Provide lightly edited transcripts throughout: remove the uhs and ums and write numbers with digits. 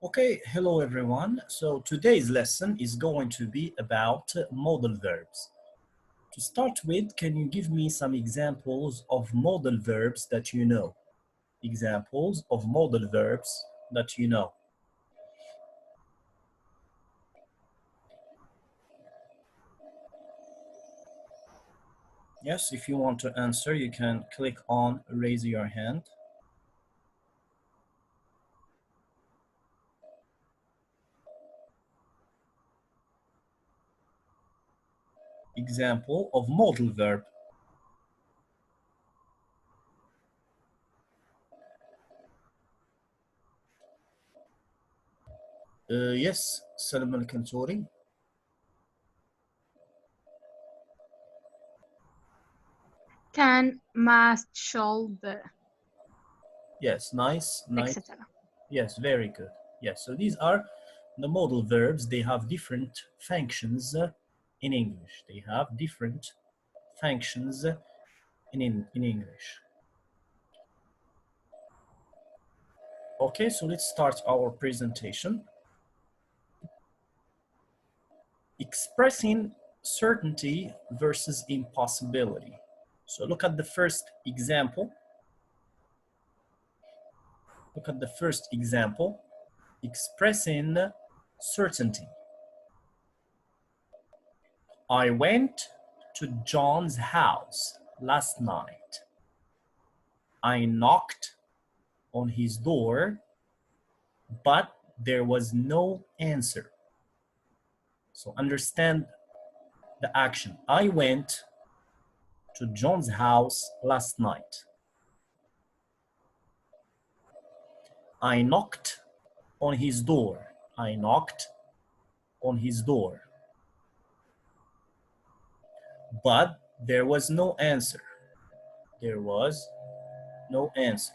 Okay, hello everyone. So today's lesson is going to be about modal verbs. To start with, can you give me some examples of modal verbs that you know? Examples of modal verbs that you know. Yes, if you want to answer, you can click on raise your hand. Example of modal verb. Yes, Salam al-Kanturi. Can, must, should, Yes, nice. etc. Yes, very good. Yes, so these are the modal verbs. They have different functions in English. They have different functions in English. Okay, so let's start our presentation. Expressing certainty versus impossibility. So look at the first example. Look at the first example. Expressing certainty. I went to John's house last night. I knocked on his door, but there was no answer. So understand the action. I went to John's house last night. I knocked on his door. I knocked on his door. But there was no answer. There was no answer.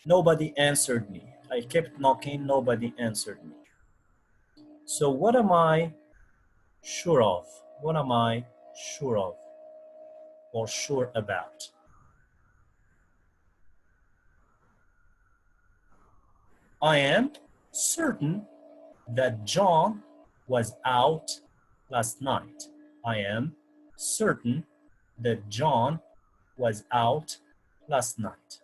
Nobody answered me. I kept knocking, nobody answered me. So what am I sure of? What am I sure of or sure about? I am certain that John was out last night. I am certain that John was out last night.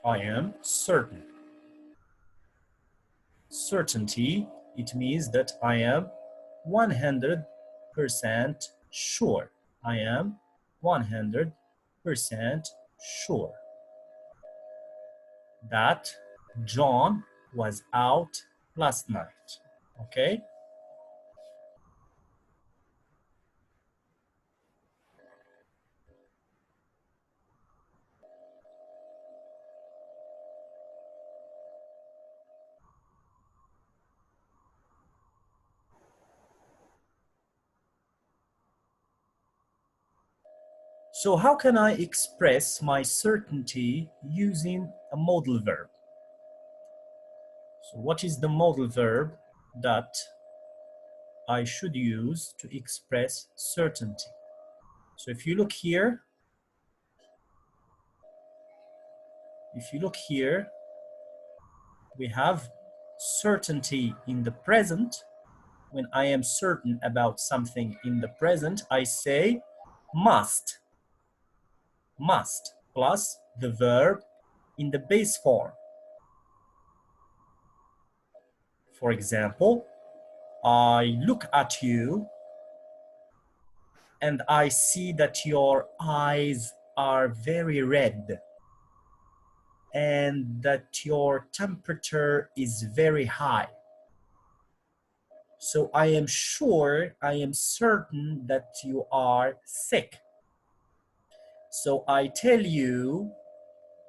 I am certain. Certainty, it means that I am 100% sure. I am 100% sure that John was out last night. Okay? So how can I express my certainty using a modal verb? So what is the modal verb that I should use to express certainty? So if you look here, we have certainty in the present. When I am certain about something in the present, I say must plus the verb in the base form. For example, I look at you and I see that your eyes are very red and that your temperature is very high. So I am sure, I am certain that you are sick. So I tell you,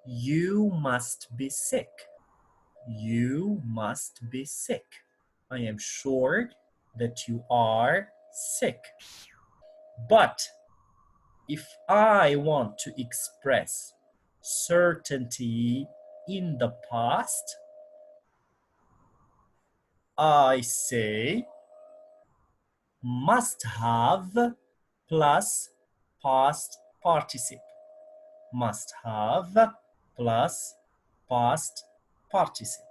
you must be sick. You must be sick. I am sure that you are sick. But if I want to express certainty in the past, I say must have plus past participle. Must have plus past participle.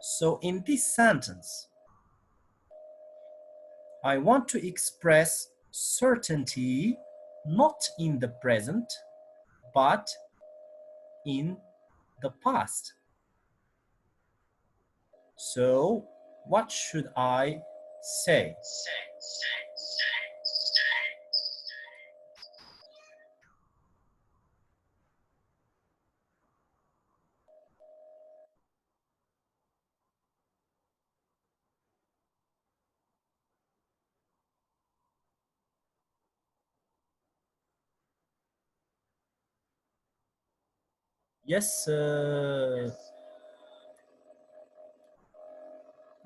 So in this sentence, I want to express certainty not in the present, but in the past. So what should I say? Yes,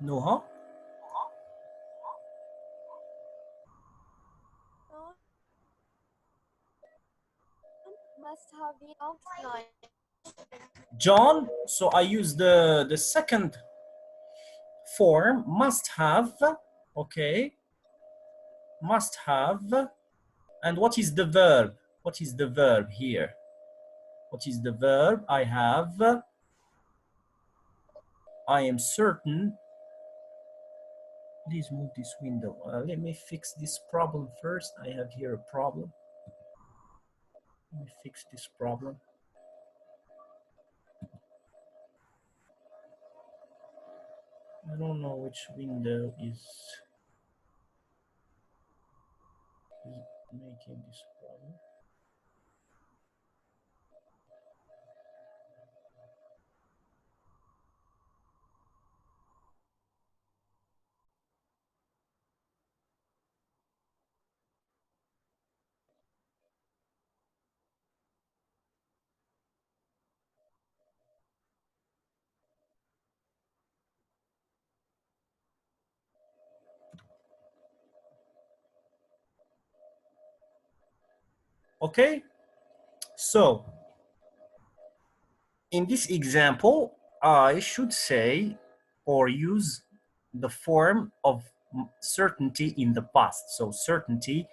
Noha? Must have been out tonight. John, so I use the second form, must have, okay, must have. And what is the verb? What is the verb here? What is the verb? I have, I am certain. Please move this window. Let me fix this problem first. I have here a problem. Let me fix this problem. I don't know which window is making this problem. Okay, so in this example, I should say or use the form of certainty in the past. So certainty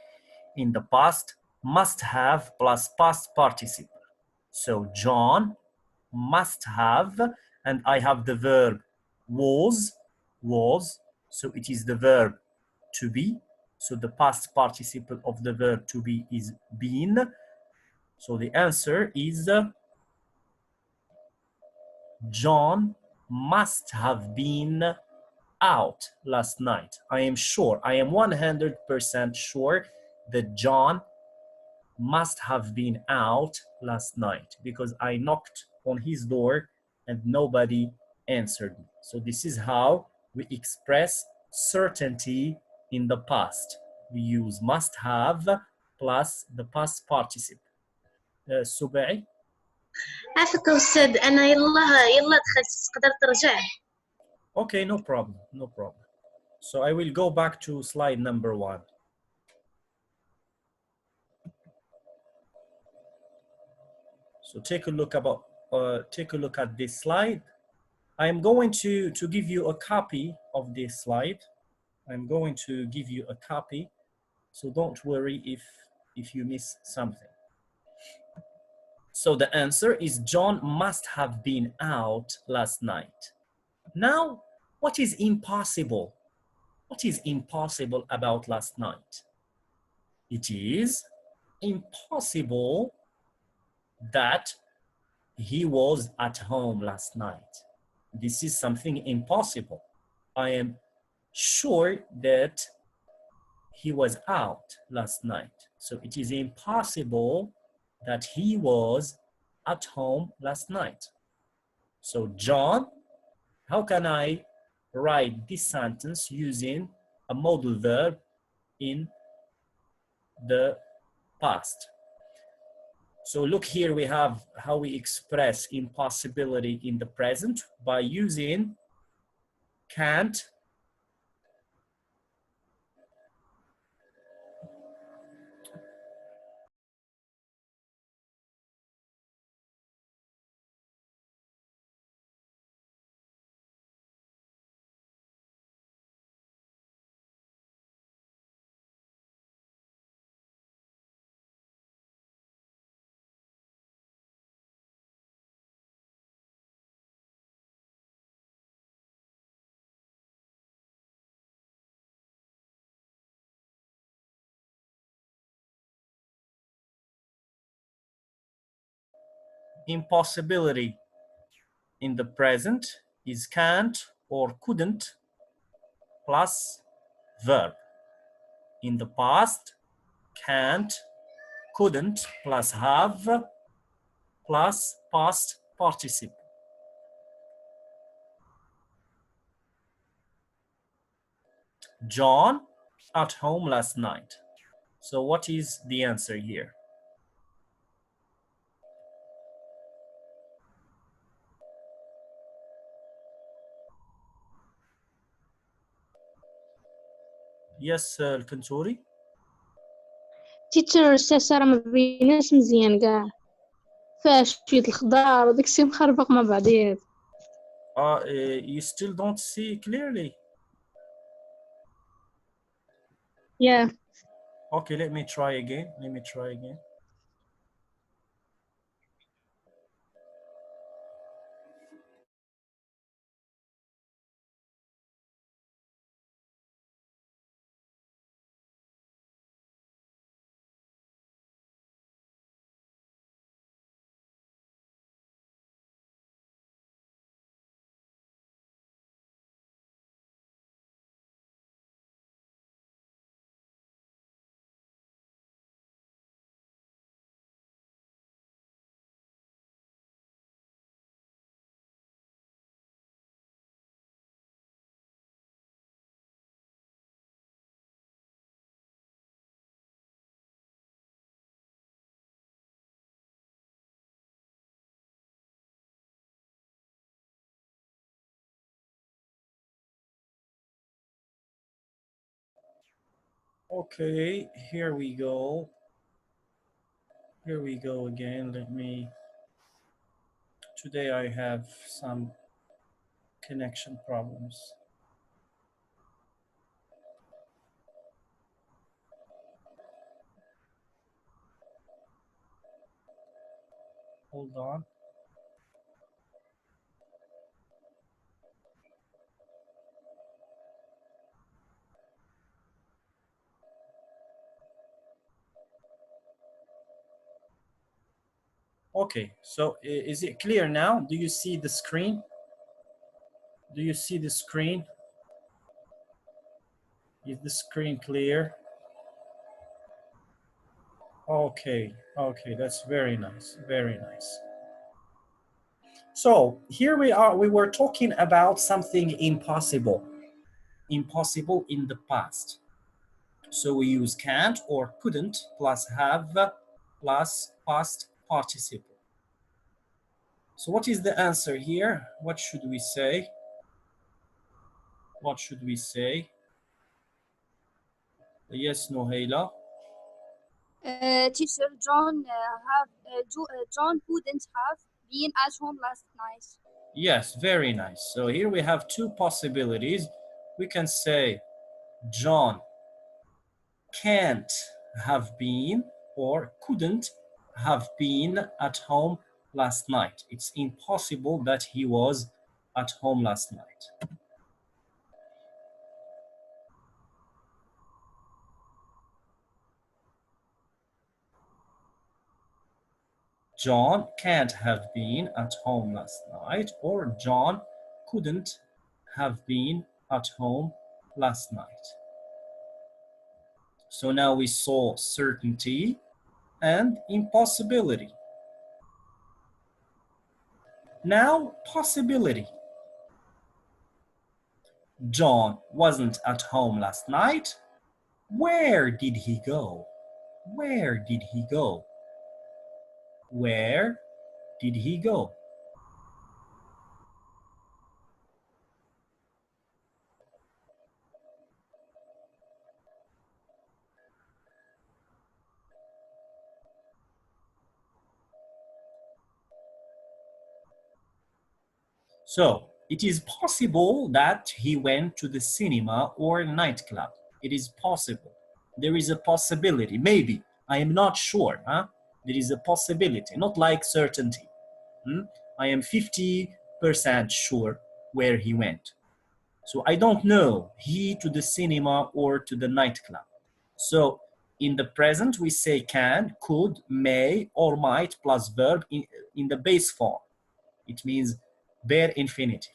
in the past must have plus past participle. So John must have, and I have the verb was, so it is the verb to be. So the past participle of the verb to be is been. So the answer is John must have been out last night. I am sure, I am 100% sure that John must have been out last night because I knocked on his door and nobody answered me. So this is how we express certainty in the past. We use must have plus the past participle. سبعي. عافاك أستاذ أنا يلا دخلت تقدر ترجع. Okay, no problem, no problem. So I will go back to slide number 1. So take a look at this slide. I'm going to give you a copy of this slide. I'm going to give you a copy, so don't worry if you miss something. So the answer is John must have been out last night. Now, what is impossible? What is impossible about last night? It is impossible that he was at home last night. This is something impossible. I am sure that he was out last night. So it is impossible that he was at home last night. So John, how can I write this sentence using a modal verb in the past? So look here, we have how we express impossibility in the present by using can't Impossibility in the present is can't or couldn't plus verb. In the past, can't, couldn't plus have plus past participle. John at home last night. So what is the answer here? Yes, الكنتوري. تيتشر الساسة ما بيناش مزيان كاع فاش شوية الخضار وداكشي مخربق مع بعضيات. You still don't see clearly? Yeah. Okay, let me try again. Okay, here we go. Here we go again. Today I have some connection problems. Hold on. Okay, so is it clear now? Do you see the screen? Do you see the screen? Is the screen clear? Okay, that's very nice, very nice. So here we are, we were talking about something impossible in the past. So we use can't or couldn't plus have plus past participle. So what is the answer here? What should we say? What should we say? Yes, Nohela? Teacher John couldn't have been at home last night. Yes, very nice. So here we have two possibilities. We can say John can't have been or couldn't have been at home last night. It's impossible that he was at home last night. John can't have been at home last night, or John couldn't have been at home last night. So now we saw certainty and impossibility. Now possibility. John wasn't at home last night. Where did he go? Where did he go? Where did he go? So it is possible that he went to the cinema or nightclub. It is possible. There is a possibility, maybe. I am not sure. Huh? There is a possibility, not like certainty. I am 50% sure where he went. So I don't know, he to the cinema or to the nightclub. So In the present, we say can, could, may, or might plus verb in the base form. It means bare infinitive.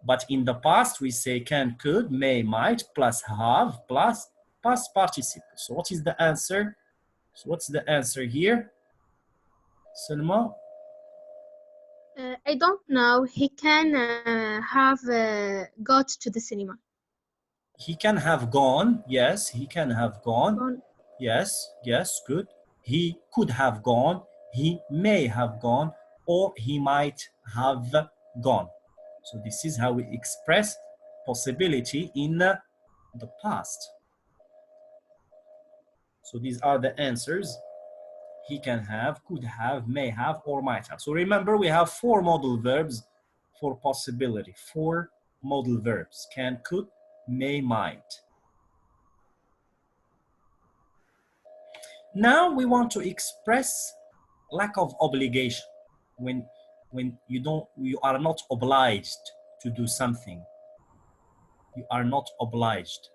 But in the past, we say can, could, may, might plus have plus past participle. So what is the answer? So what's the answer here? Selma? I don't know. He can have got to the cinema. He can have gone. Yes, he can have gone. Gone. Yes, yes, good. He could have gone. He may have gone. Or he might have gone. So this is how we express possibility in the past. So these are the answers. He can have, could have, may have, or might have. So remember, we have 4 modal verbs for possibility. 4 modal verbs: can, could, may, might. Now we want to express lack of obligation. When you are not obliged to do something. You are not obliged.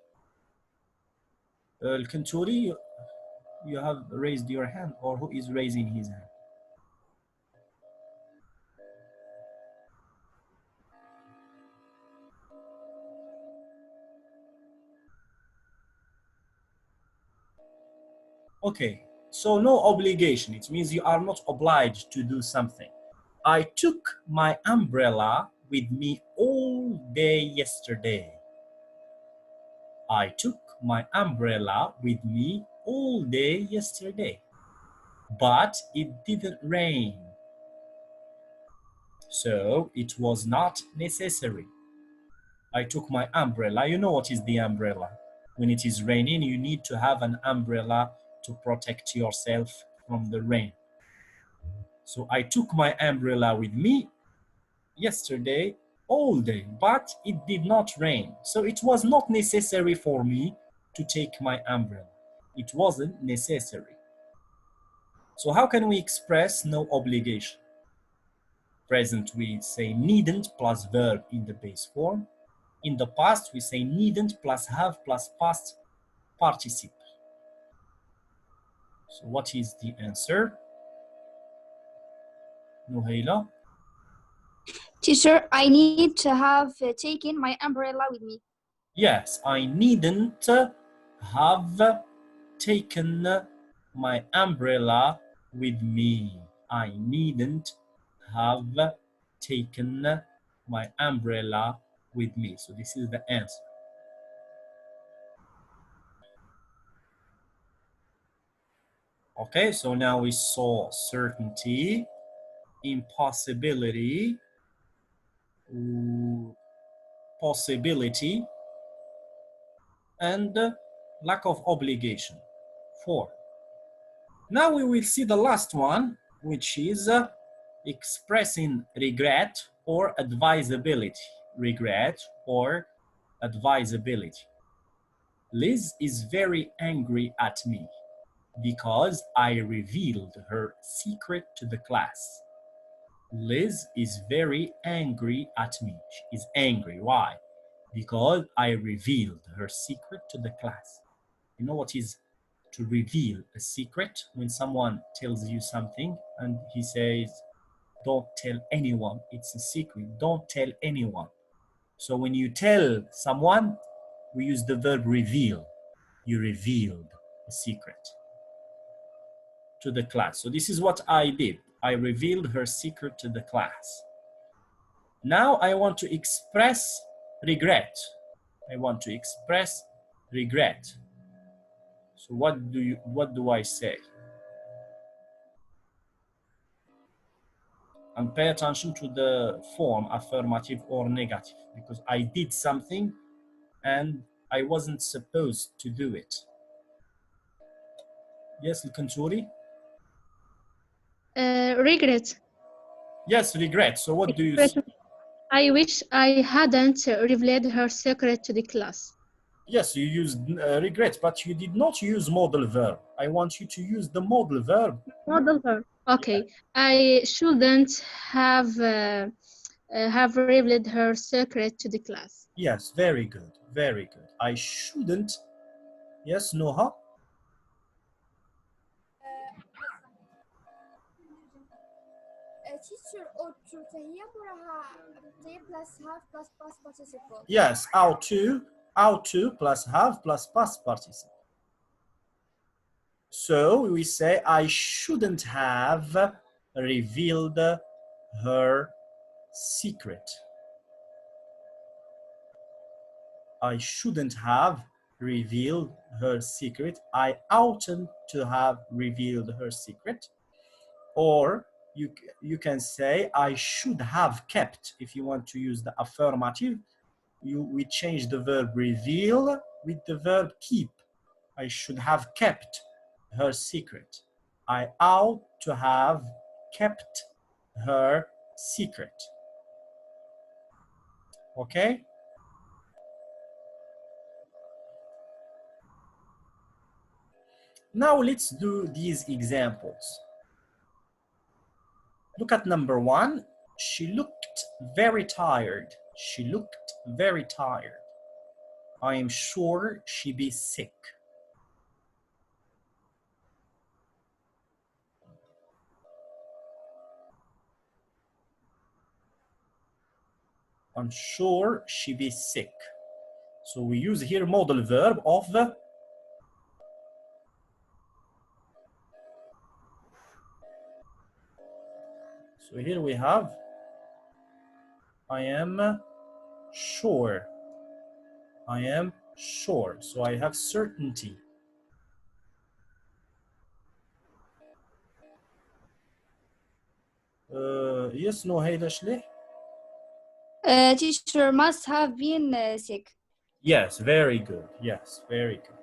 Al-Kanturi, you have raised your hand, or who is raising his hand? Okay, so no obligation. It means you are not obliged to do something. I took my umbrella with me all day yesterday. I took my umbrella with me all day yesterday. But it didn't rain. So it was not necessary. I took my umbrella. You know what is the umbrella? When it is raining, you need to have an umbrella to protect yourself from the rain. So I took my umbrella with me yesterday all day, but it did not rain. So it was not necessary for me to take my umbrella. It wasn't necessary. So how can we express no obligation? Present, we say needn't plus verb in the base form. In the past, we say needn't plus have plus past participle. So what is the answer? Nuhaila? Teacher, I need to have taken my umbrella with me. Yes, I needn't have taken my umbrella with me. I needn't have taken my umbrella with me. So this is the answer. Okay, so now we saw certainty, impossibility, possibility, and lack of obligation. 4. Now we will see the last one, which is expressing regret or advisability. Regret or advisability. Liz is very angry at me because I revealed her secret to the class. Liz is very angry at me. She is angry. Why? Because I revealed her secret to the class. You know what is to reveal a secret? When someone tells you something and he says, don't tell anyone, it's a secret, don't tell anyone. So when you tell someone, we use the verb reveal. You revealed a secret to the class. So this is what I did. I revealed her secret to the class. Now I want to express regret. I want to express regret. So what do I say? And pay attention to the form, affirmative or negative, because I did something and I wasn't supposed to do it. Yes, Al-Kanturi? Regret. Yes, regret. So what do you say? I wish I hadn't revealed her secret to the class. Yes, you used regret, but you did not use modal verb. I want you to use the modal verb. Modal verb. Okay. I shouldn't have revealed her secret to the class. Yes, very good, very good. I shouldn't. Yes, Noha? teacher ought to هي وراها T plus have plus past participle. Yes, ought to plus have plus past participle. So we say I shouldn't have revealed her secret. I shouldn't have revealed her secret. I oughtn't to have revealed her secret. Or you can say I should have kept. If you want to use the affirmative, we change the verb reveal with the verb keep. I should have kept her secret. I ought to have kept her secret. Okay? Now let's do these examples. Look at number 1. She looked very tired. She looked very tired. I am sure she be sick. I'm sure she be sick. So we use here modal verb of the so here we have I am sure. I am sure. So I have certainty. Yes, no, هيدا شلح. Teacher must have been sick. Yes, very good. Yes, very good.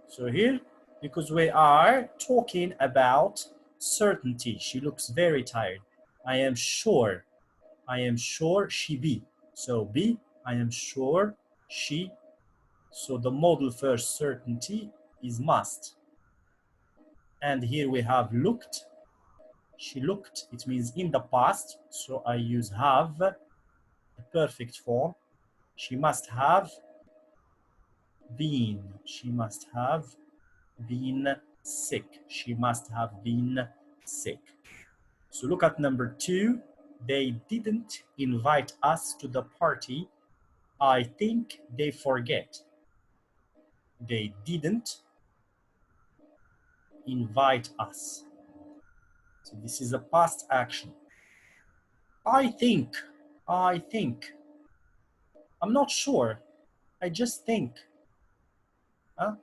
So here, because we are talking about certainty, she looks very tired. I am sure. I am sure she be. So be, I am sure she. So the modal for certainty is must. And here we have looked. She looked, it means in the past. So I use have, the perfect form. She must have been. She must have been sick. She must have been sick. So look at number 2. They didn't invite us to the party. I think they forget. They didn't invite us. So this is a past action. I think. I'm not sure. I just think. Huh?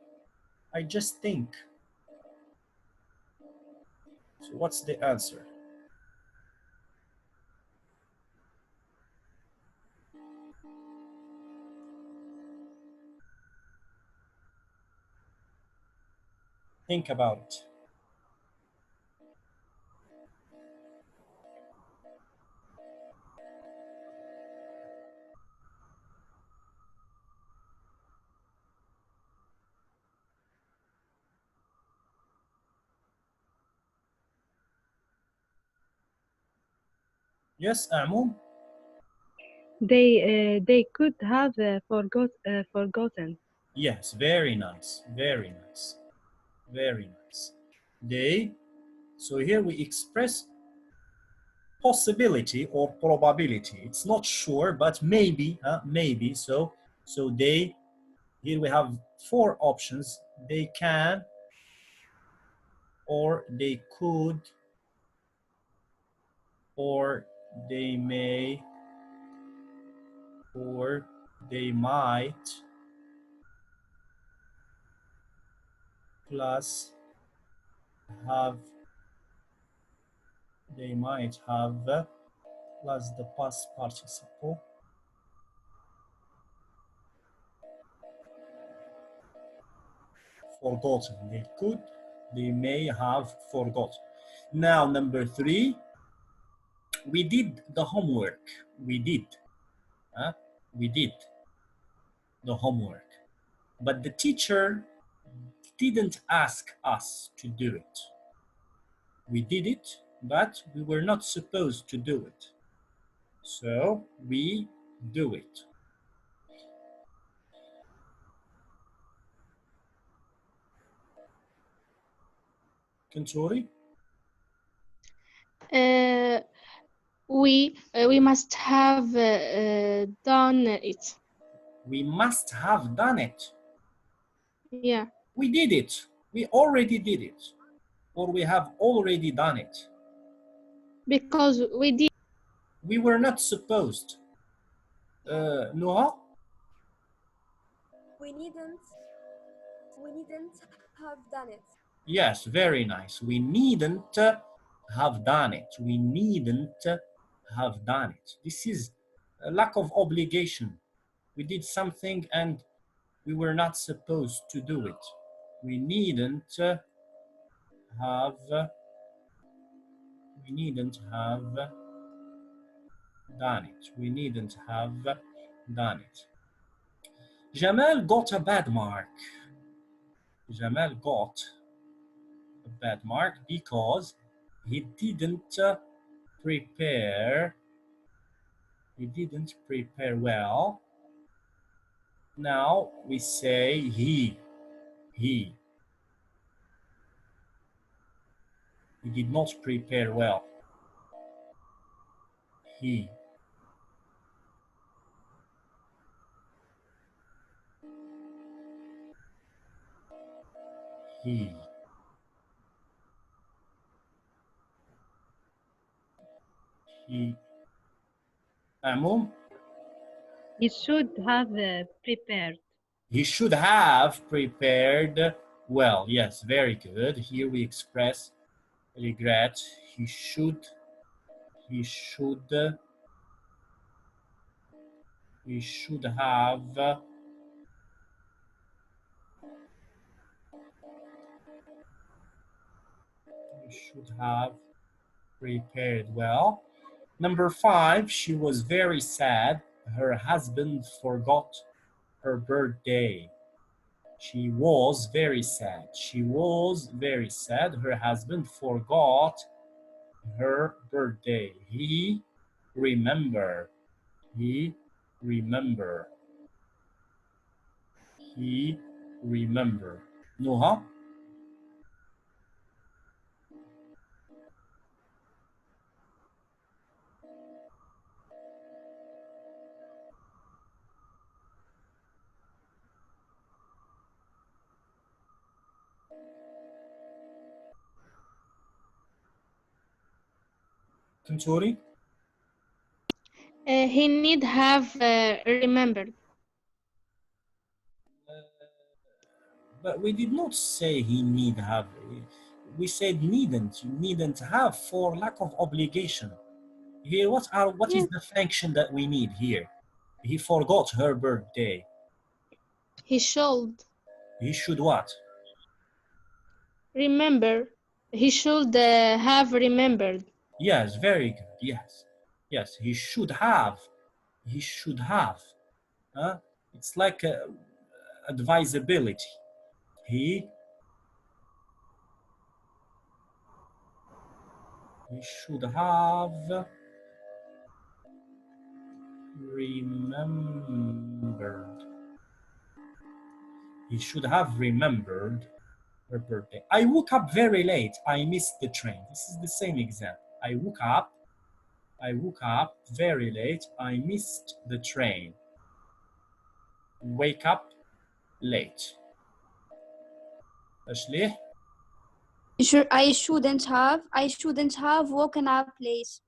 I just think. So what's the answer? Think about it. Yes, Amon? They could have forgotten. Yes, very nice, very nice, very nice. They, so here we express possibility or probability. It's not sure, but maybe, maybe. So they, here we have 4 options. They can, or they could, or they may, or they might, plus have, they might have, plus the past participle. Forgotten. They could, they may have forgotten. Now, number 3, we did the homework. We did. We did the homework. But the teacher didn't ask us to do it. We did it, but we were not supposed to do it. So we do it. Kanturi? we must have done it. We must have done it. Yeah, We did it. We already did it. Or we have already done it. because we did. We were not supposed. Noah? We needn't have done it. Yes, very nice. We needn't have done it. We needn't have done it. This is a lack of obligation. We did something and we were not supposed to do it. We needn't have done it. We needn't have done it. Jamal got a bad mark. Jamal got a bad mark because he didn't prepare well. Now we say he did not prepare well. He Amum, He should have prepared. he should have prepared well. Yes, very good. Here we express regret. He should have prepared well. Number 5, she was very sad. Her husband forgot her birthday. She was very sad. She was very sad. Her husband forgot her birthday. He remember. He remember. He remember. Noha? Kanturi? He need have remembered. But we did not say he need have. We said needn't have for lack of obligation. Here, what is the function that we need here? He forgot her birthday. He should He should what? remember. He should have remembered. Yes, very good. Yes. Yes, he should have. He should have. It's like advisability. He should have remembered. He should have remembered her birthday. I woke up very late. I missed the train. This is the same example. I woke up very late. I missed the train. Wake up late. Ashley? I shouldn't have woken up late.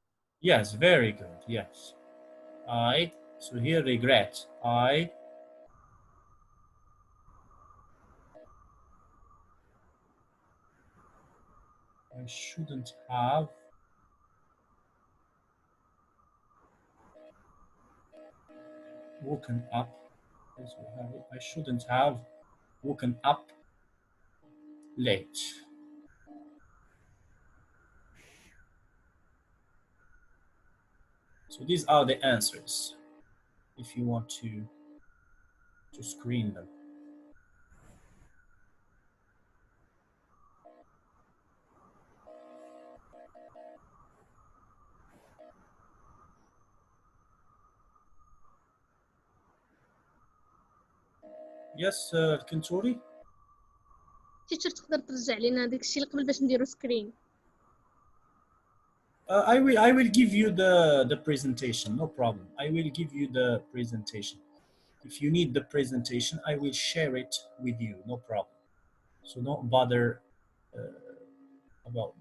Yes, very good. Yes. So here regret. I shouldn't have woken up. I shouldn't have woken up late. So these are the answers if you want to screen them. Yes, Kinturi? تيتشر تقدر ترجع لينا داك الشيء اللي قبل باش نديرو سكرين. I will give you the presentation, no problem. I will give you the presentation. If you need the presentation, I will share it with you, no problem. So don't bother about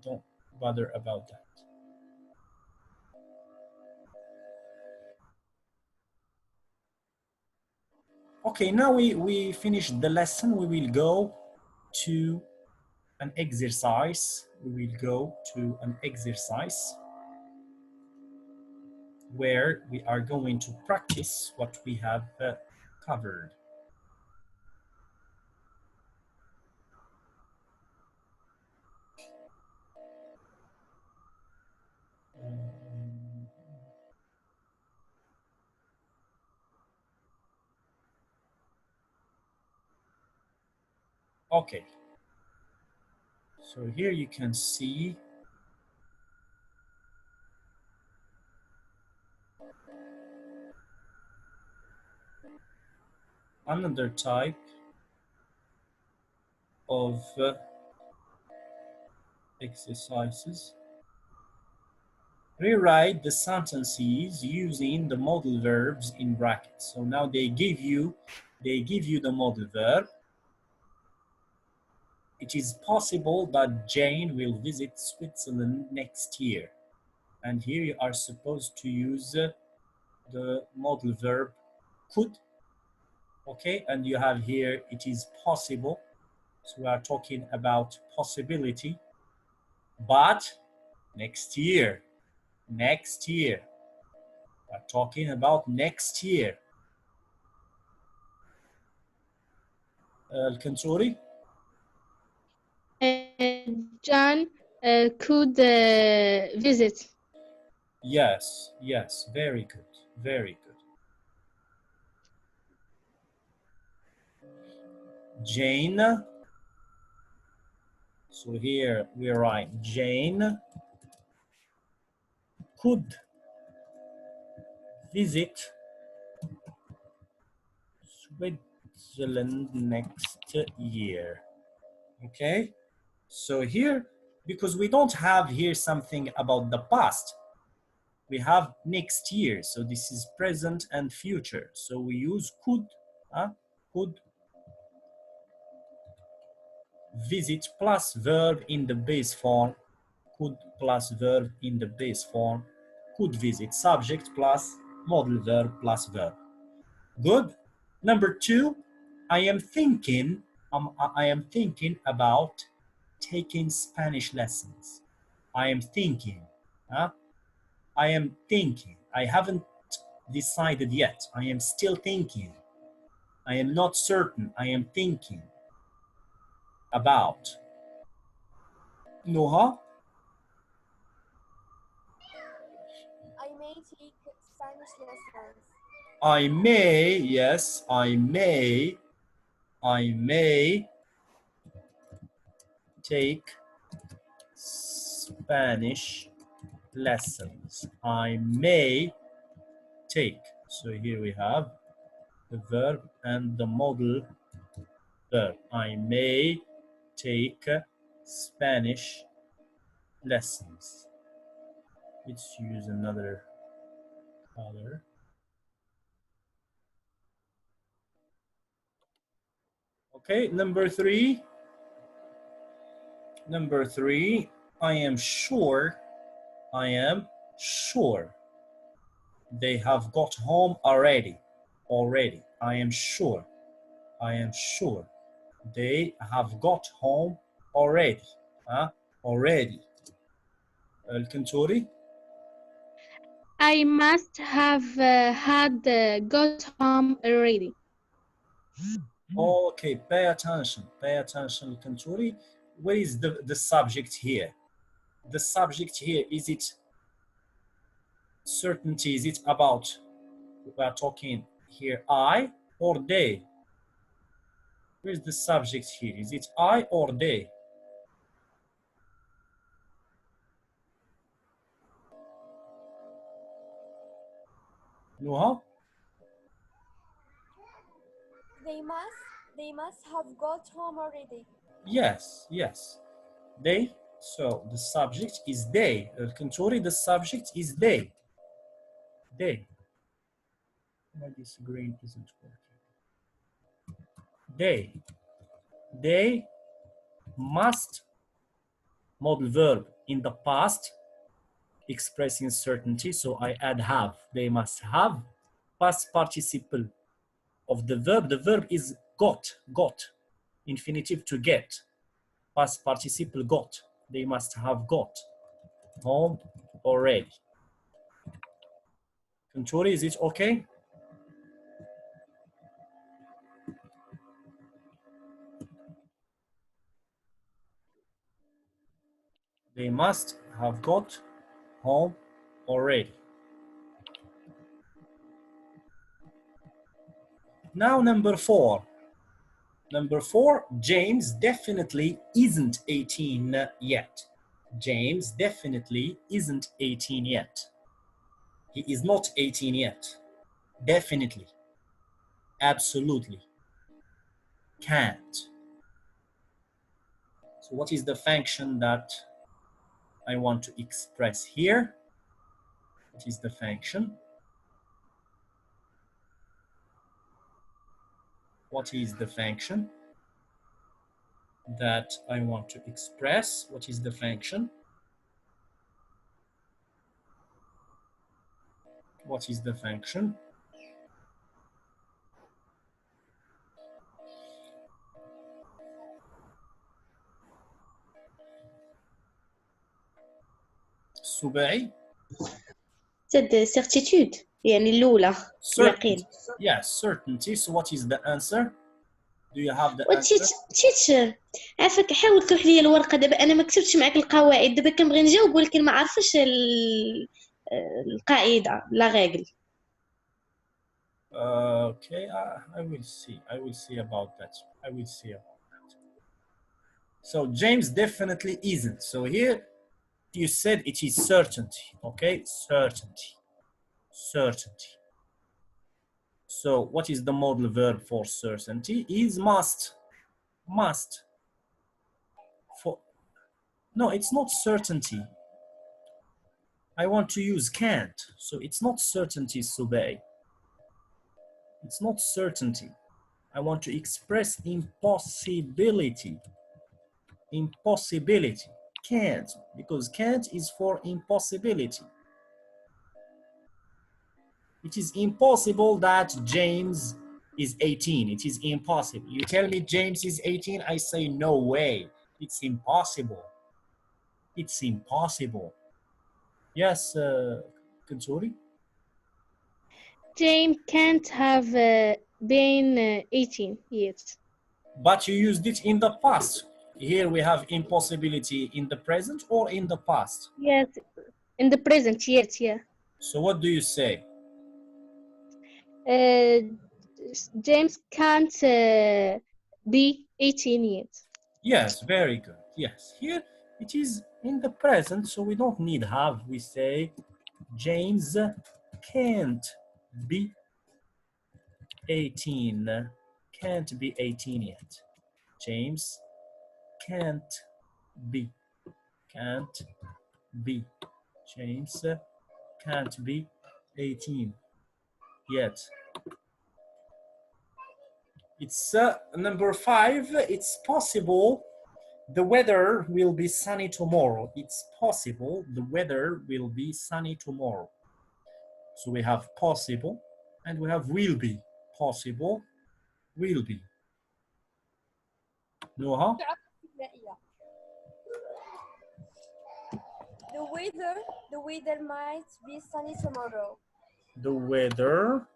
that. Okay, now we finished the lesson. We will go to an exercise. We will go to an exercise where we are going to practice what we have covered. Okay, so here you can see another type of exercises. Rewrite the sentences using the modal verbs in brackets. So now they give you the modal verb. It is possible that Jane will visit Switzerland next year. And here you are supposed to use the modal verb could. Okay, and you have here it is possible. So we are talking about possibility. But next year. We're talking about next year. الكنتوري. John could visit. Yes, very good, very good. Jane. So here we write Jane could visit Switzerland next year. Okay, so here, because we don't have here something about the past, we have next year. So this is present and future. So we use could, could visit plus verb in the base form, could plus verb in the base form, could visit, subject plus modal verb plus verb. Good. Number 2, I am thinking about taking Spanish lessons. I am thinking. I am thinking. I haven't decided yet. I am still thinking. I am not certain. I am thinking about. Noha? I may take Spanish lessons. I may, yes, I may take Spanish lessons. I may take. So here we have the verb and the modal verb. I may take Spanish lessons. Let's use another color. Okay, number 3. Number 3, I am sure they have got home already. I am sure they have got home already. Already. الكنتوري. I must have had got home already. Okay, pay attention, الكنتوري. Where is the subject here? The subject here, is it certainty? Is it about, we are talking here I or they? Where's the subject here? Is it I or they? Nuha? They must have got home already. Yes. They So the subject is they. Control, the subject is they. They. Why this green isn't working? They must, modal verb in the past, expressing certainty, so I add have. They must have. Past participle of the verb. The verb is got. Infinitive to get. Past participle got. They must have got home already. Control, is it okay? They must have got home already. Now number 4. Number 4, James definitely isn't 18 yet. James definitely isn't 18 yet. He is not 18 yet. Definitely. Absolutely. Can't. So what is the function that I want to express here? What is the function? What is the function that I want to express? What is the function? What is the function? Subai? said certitude يعني الأولى اليقين. Yes, certainty. So what is the answer? Do you have the answer? تيتشر عافاك حاول تروح لي الورقة دابا أنا ما كتبتش معاك القواعد دابا كنبغي نجاوب ولكن ما عرفتش القاعدة لا ريغل. Okay, I will see. I will see about that. I will see about that. So James definitely isn't. So here you said it is certainty. Okay, certainty. Certainty. So what is the modal verb for certainty? Is must. Must. For no, it's not certainty. I want to use can't. So it's not certainty, Subay. It's not certainty. I want to express impossibility. Impossibility. Can't, because can't is for impossibility. It is impossible that James is 18. It is impossible. You tell me James is 18, I say no way. It's impossible. It's impossible. Yes, Kanturi? James can't have been 18 yet. But you used it in the past. Here we have impossibility in the present or in the past. Yes, in the present yet, yeah. So what do you say? James can't be 18 yet. Yes, very good. Yes, here it is in the present, so we don't need have. We say James can't be 18. Can't be 18 yet. James can't be. Can't be. James can't be 18 yet. It's number 5. It's possible the weather will be sunny tomorrow. It's possible the weather will be sunny tomorrow. So we have possible and we have will be. Possible, will be. Noha? The weather might be sunny tomorrow. The weather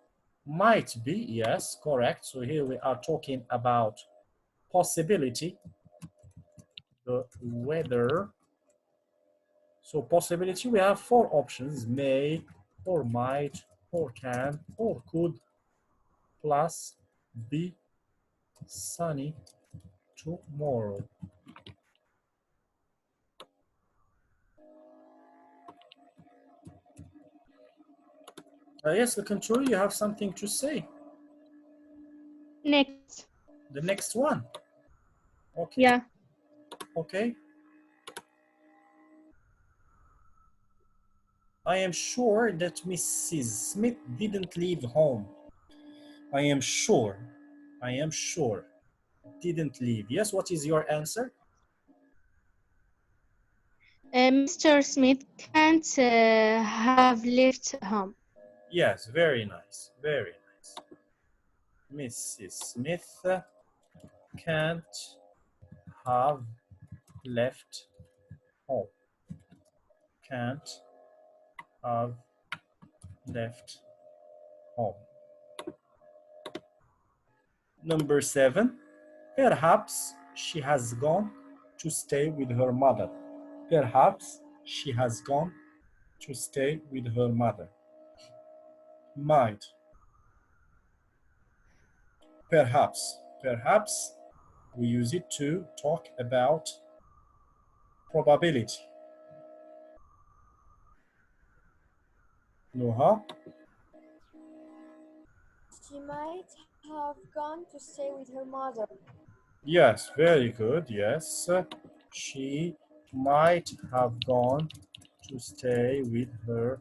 might be, yes, correct. So here we are talking about possibility. The weather. So possibility, we have 4 options: may, or might, or can, or could, plus be sunny tomorrow. Yes, the control, you have something to say. Next. The next one. Okay. Yeah. Okay. I am sure that Mrs. Smith didn't leave home. I am sure. I am sure. Didn't leave. Yes, what is your answer? Mr. Smith can't have left home. Yes, very nice. Very nice. Mrs. Smith can't have left home. Can't have left home. Number 7. Perhaps she has gone to stay with her mother. Perhaps she has gone to stay with her mother. Might. Perhaps. Perhaps we use it to talk about probability. Noha? She might have gone to stay with her mother. Yes, very good. Yes. She might have gone to stay with her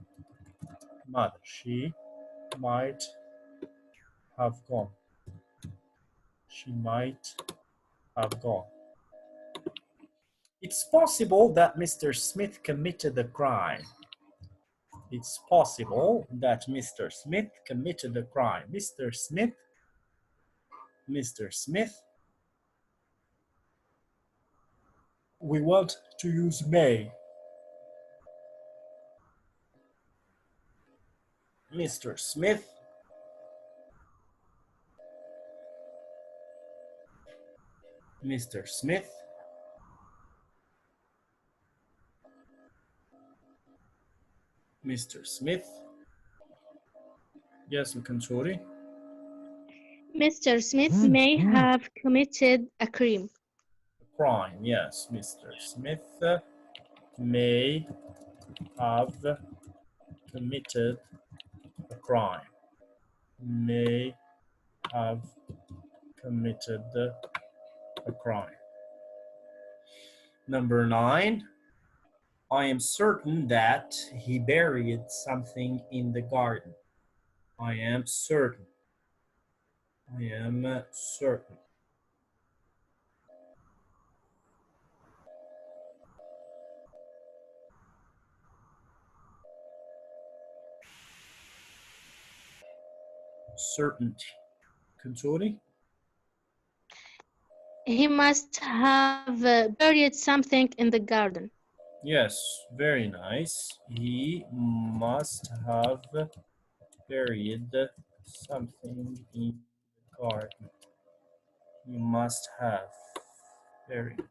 mother. She might have gone. She might have gone. It's possible that Mr. Smith committed a crime. It's possible that Mr. Smith committed a crime. Mr. Smith, Mr. Smith. We want to use may. Mr. Smith. Mr. Smith. Mr. Smith. Yes, Kanchori. Mr. Smith may have committed a crime. Crime, yes. Mr. Smith may have committed a crime. May have committed a crime. Number 9. I am certain that he buried something in the garden. I am certain. I am certain. Certainty. Controlling? He must have buried something in the garden. Yes, very nice. He must have buried something in the garden. He must have buried.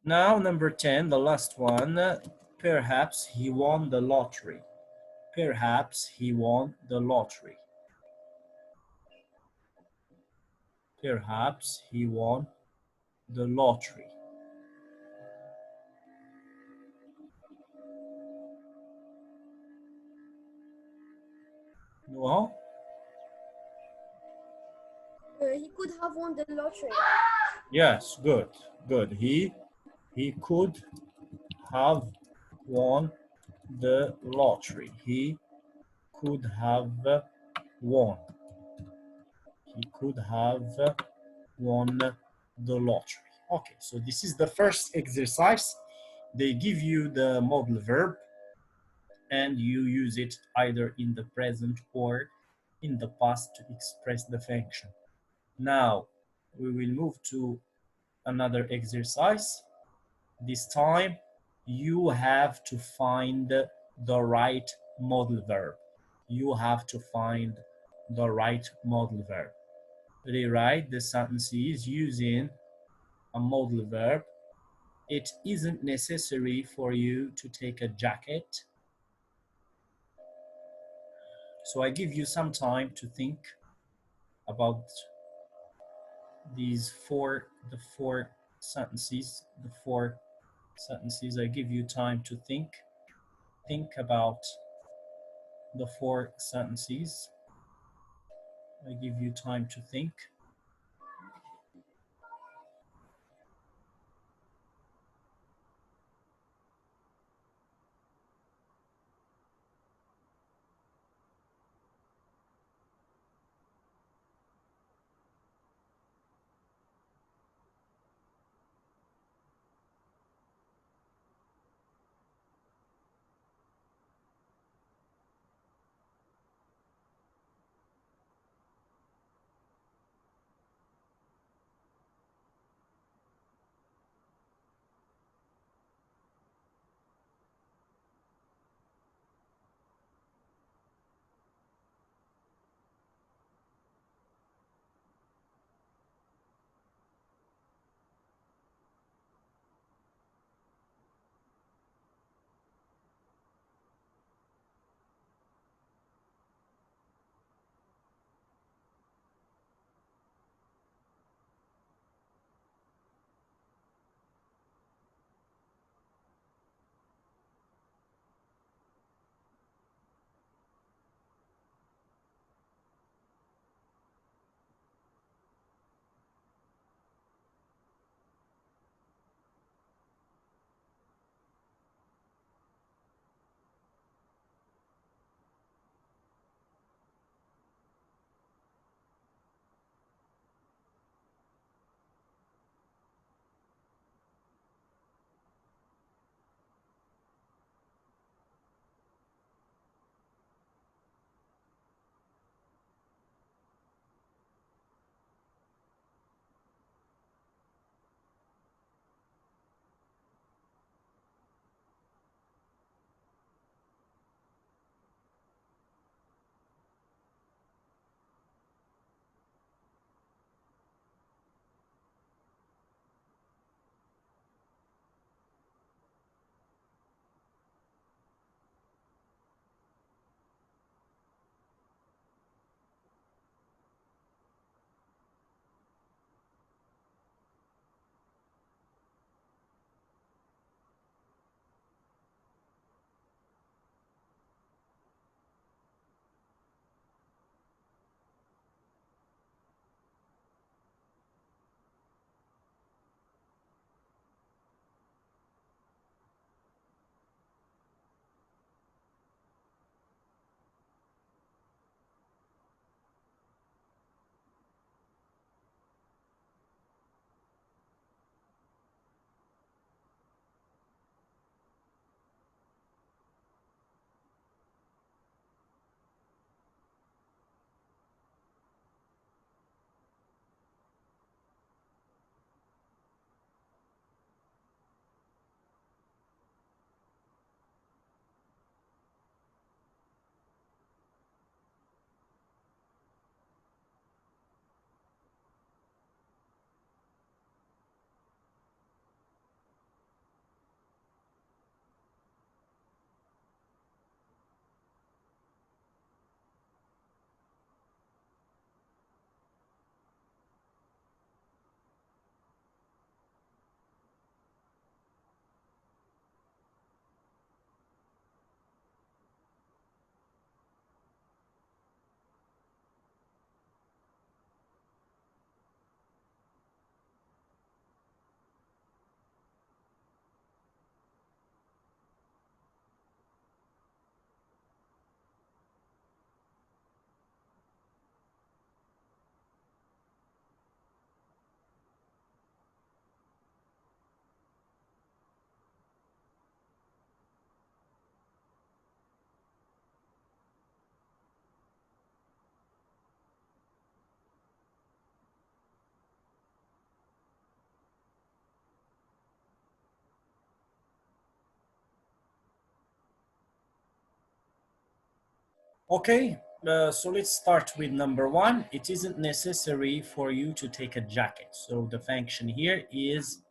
Now, number 10, the last one. Perhaps he won the lottery. Perhaps he won the lottery. Perhaps he won the lottery. No? He could have won the lottery. Yes, good, good. He could have won the lottery. He could have won. He could have won the lottery. Okay, so this is the first exercise. They give you the modal verb and you use it either in the present or in the past to express the function. Now we will move to another exercise. This time you have to find the right modal verb. You have to find the right modal verb. Rewrite the sentences using a modal verb. It isn't necessary for you to take a jacket. So I give you some time to think about these four sentences. I give you time to think about the 4 sentences. I give you time to think. Okay, so let's start with number one. It isn't necessary for you to take a jacket. So the function here is,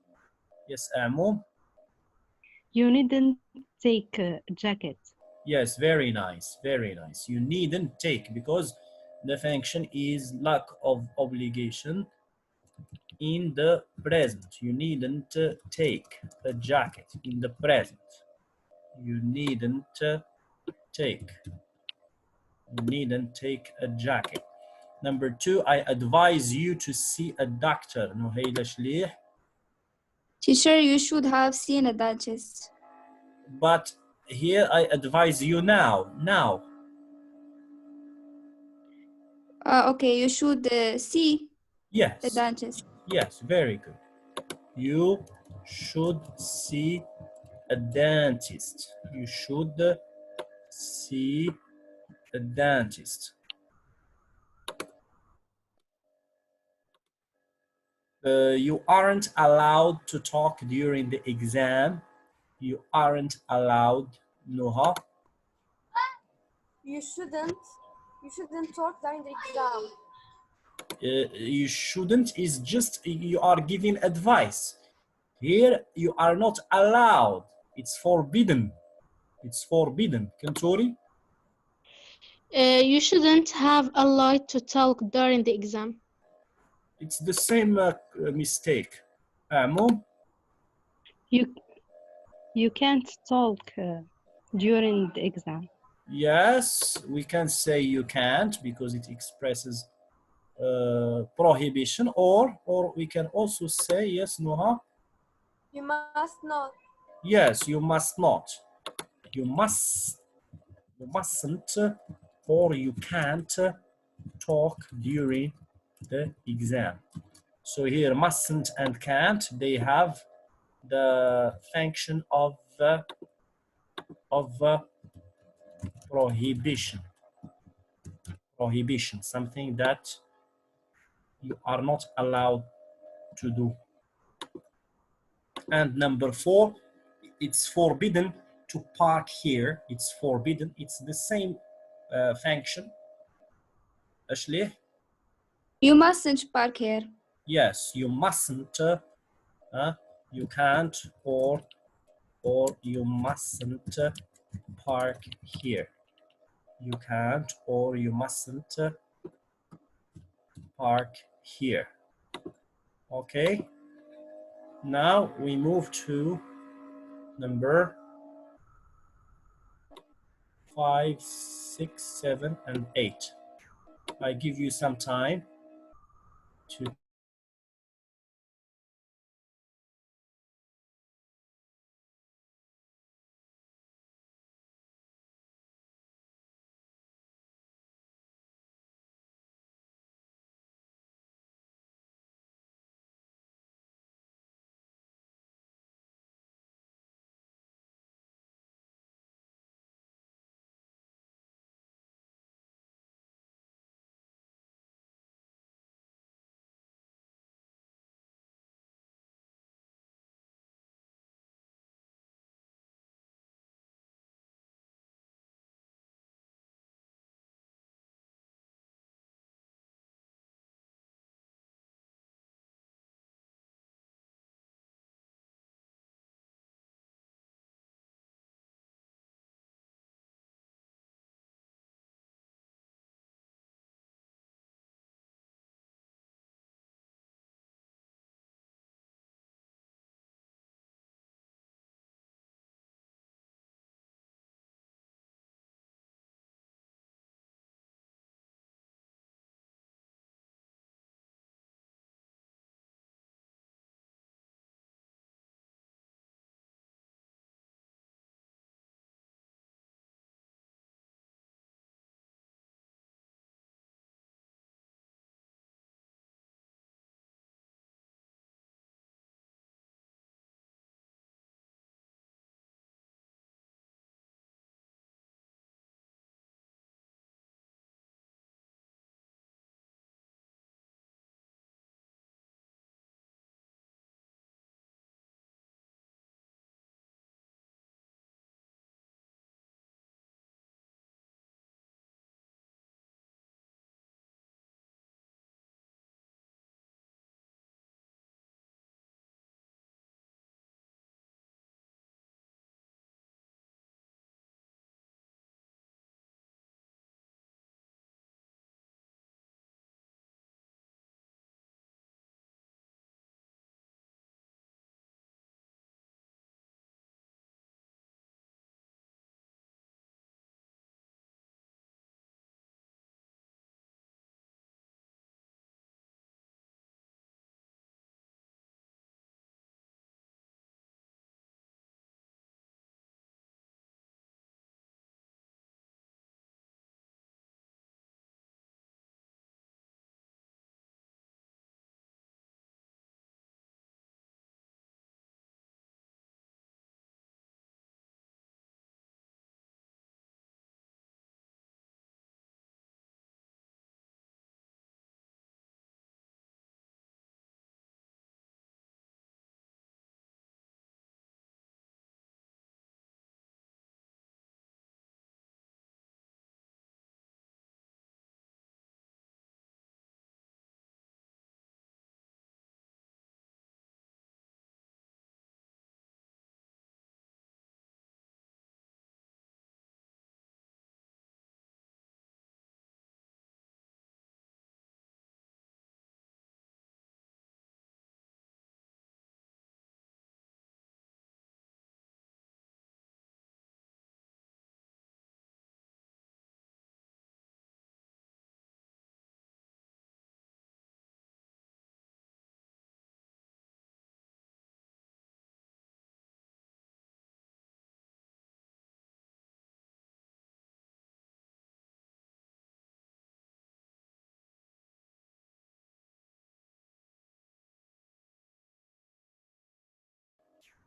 yes, Amo. You needn't take a jacket. Yes, very nice, very nice. You needn't take because the function is lack of obligation in the present. You needn't take a jacket in the present. You needn't take. You needn't take a jacket. Number two, I advise you to see a doctor. نهيلة شليح. Teacher, you should have seen a dentist. But here I advise you now. Now. Okay, you should see the Yes. dentist. Yes, very good. You should see a dentist. You should see a dentist. You aren't allowed to talk during the exam. You aren't allowed, Noha. You shouldn't talk during the exam. You shouldn't is just you are giving advice. Here you are not allowed. It's forbidden. It's forbidden. Kantori? You shouldn't have a right to talk during the exam. It's the same mistake. Mom? You can't talk during the exam. Yes, we can say you can't because it expresses prohibition, or we can also say, yes, Noha? You must not. Yes, you must not. You mustn't, or you can't talk during the exam. So here, mustn't and can't, they have the function of prohibition. Prohibition, something that you are not allowed to do. And number four, it's forbidden to park here. It's forbidden. It's the same function. Ashley? You mustn't park here. Yes, you mustn't. You can't, or you mustn't park here. You can't, or you mustn't park here. Okay. Now we move to number 5, 6, 7, and 8. I give you some time to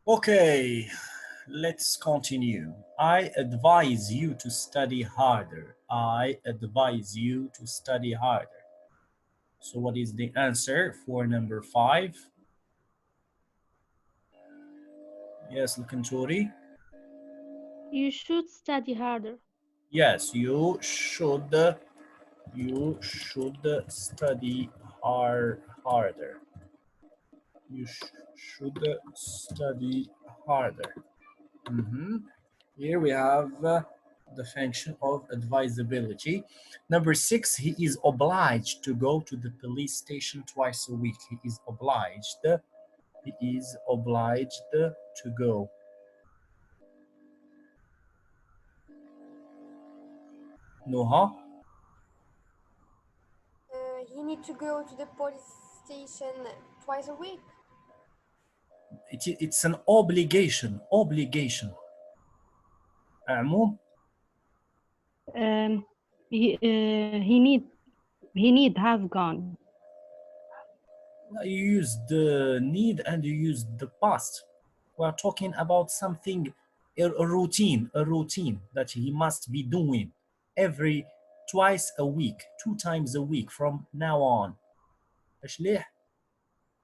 Okay, let's continue. I advise you to study harder. I advise you to study harder. So what is the answer for number 5? Yes, Lukanturi. You should study harder. Yes, you should study harder. You should study harder. Here we have the function of advisability. Number 6, he is obliged to go to the police station twice a week. He is obliged. He is obliged to go. Noha? He need to go to the police station twice a week. It's an obligation. Obligation. عموم. He need have gone. You use the need and you use the past. We are talking about something, a routine that he must be doing twice a week, 2 times a week from now on. أشليح?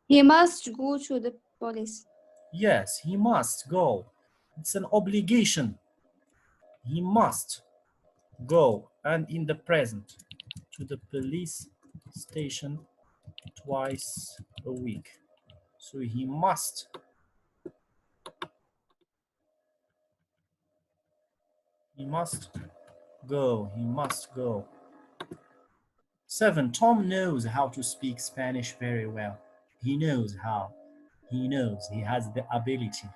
He must go to the police. Yes, he must go. It's an obligation. He must go, and in the present, to the police station twice a week. So he must go. He must go. 7. Tom knows how to speak Spanish very well. He knows how. He knows. He has the ability.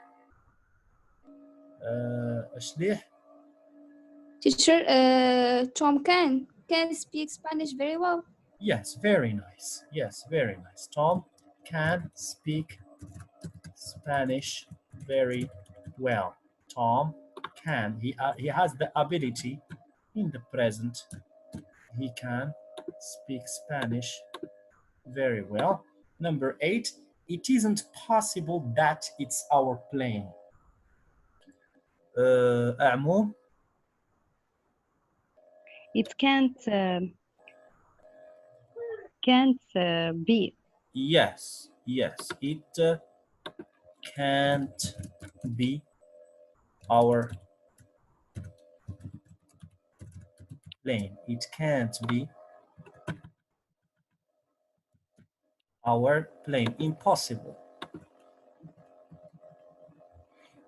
أشليح? Teacher, Tom can speak Spanish very well. Yes, very nice. Yes, very nice. Tom can speak Spanish very well. Tom can. He has the ability in the present. He can speak Spanish very well. Number 8, it isn't possible that it's our plane. أعمو? It can't be. Yes, it can't be our plane. It can't be our plane. Impossible.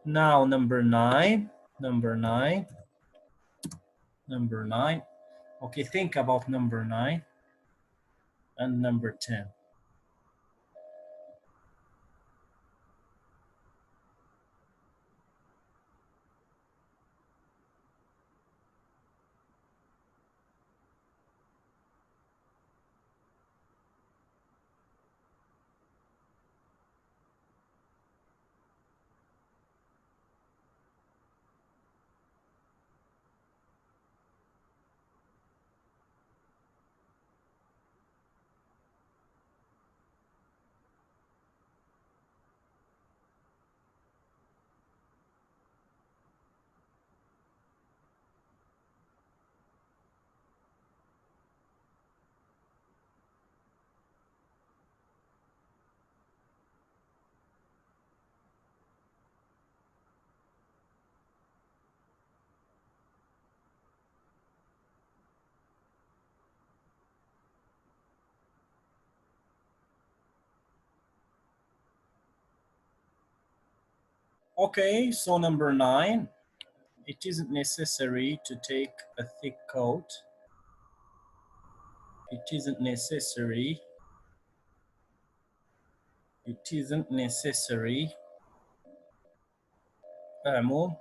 Now number 9. Number 9. Okay, think about number 9 and number 10. Okay, so number 9, it isn't necessary to take a thick coat. It isn't necessary. It isn't necessary. أعمو?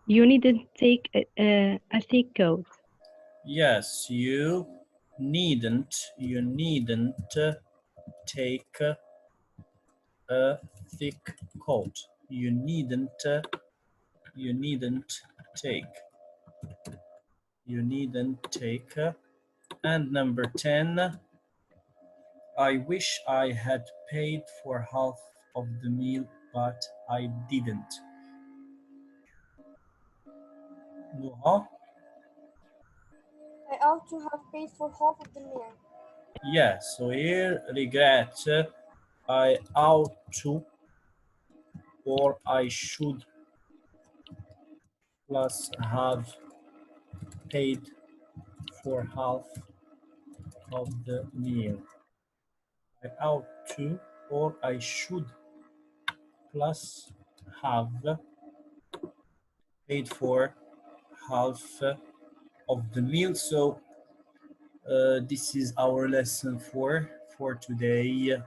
You needn't take a thick coat. Yes, you needn't take a thick coat. You needn't take. And number 10, I wish I had paid for half of the meal, but I didn't. Noha? I ought to have paid for half of the meal. Yeah, so here regret, I ought to or I should plus have paid for half of the meal. I ought to or I should plus have paid for half of the meal. So this is our lesson for today.